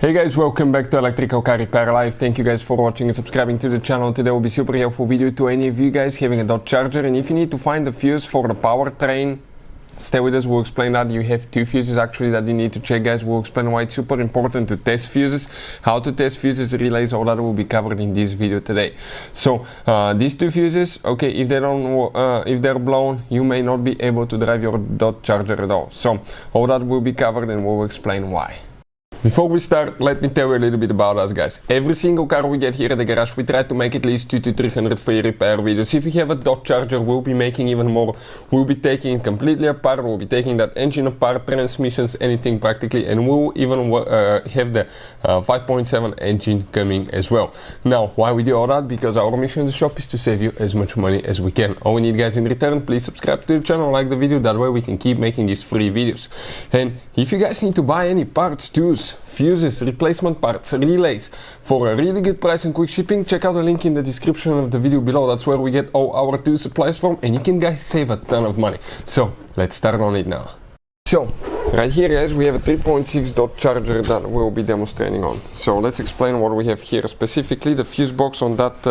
Hey guys, welcome back to Electrical Car Repair Live. Thank you guys for watching and subscribing to the channel. Today will be super helpful video to any of you guys having a Dodge Charger, and if you need to find the fuse for the powertrain, stay with us. We'll explain that. You have two fuses actually that you need to check, guys. We'll explain why it's super important to test fuses, how to test fuses, relays, all that will be covered in this video today. So these two fuses, okay, if they don't if they're blown, you may not be able to drive your Dodge Charger at all. So all that will be covered and we'll explain why. Before we start, let me tell you a little bit about us, guys. Every single car we get here at the garage, we try to make at least 200 to 300 free repair videos. If you have a Dodge Charger, we'll be making even more. We'll be taking it completely apart, we'll be taking that engine apart, transmissions, anything practically, and we'll even have the 5.7 engine coming as well. Now, why we do all that? Because our mission in the shop is to save you as much money as we can. All we need, guys, in return, please subscribe to the channel, like the video, that way we can keep making these free videos. And if you guys need to buy any parts, tools, fuses, replacement parts, relays for a really good price and quick shipping, check out the link in the description of the video below. That's where we get all our tool supplies from, and you can, guys, save a ton of money. So let's start on it now. So right here, guys, we have a 3.6 Dodge Charger that we'll be demonstrating on. So let's explain what we have here, specifically the fuse box on that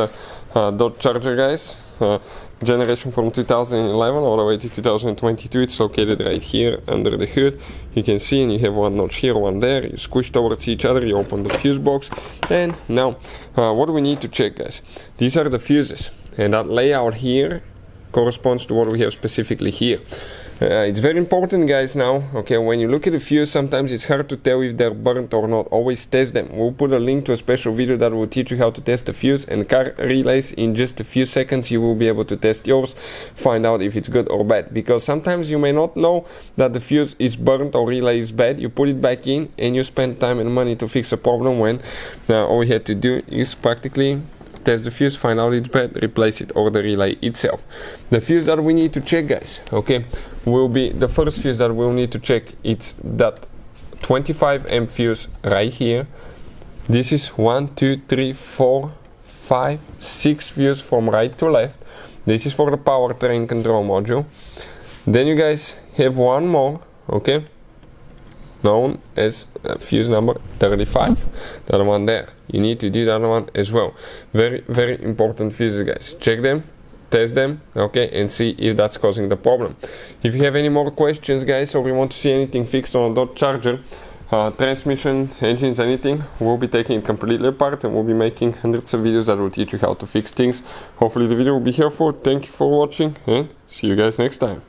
Dodge Charger, guys. Generation from 2011 all the way to 2022. It's located right here under the hood. You can see, and you have one notch here, one there. You squish towards each other, you open the fuse box, and now what do we need to check, guys? These are the fuses, and that layout here corresponds to what we have specifically here. It's very important, guys, now, okay, when you look at the fuse, sometimes it's hard to tell if they're burnt or not. Always test them. We'll put a link to a special video that will teach you how to test the fuse and car relays. In just a few seconds you will be able to test yours, find out if it's good or bad, because sometimes you may not know that the fuse is burnt or relay is bad. You put it back in and you spend time and money to fix a problem when all we had to do is practically test the fuse, find out it's bad, replace it, or the relay itself. The fuse that we need to check, guys, okay, will be the first fuse that we'll need to check. It's that 25 amp fuse right here. This is 1, 2, 3, 4, 5, 6 fuse from right to left. This is for the powertrain control module. Then you guys have one more, okay, known as fuse number 35, that one there. You need to do that one as well. Very, very important fuses, guys. Check them, test them, okay, and see if that's causing the problem. If you have any more questions, guys, or you want to see anything fixed on a Dodge Charger, transmission, engines, anything, we'll be taking it completely apart, and we'll be making hundreds of videos that will teach you how to fix things. Hopefully the video will be helpful. Thank you for watching, and see you guys next time.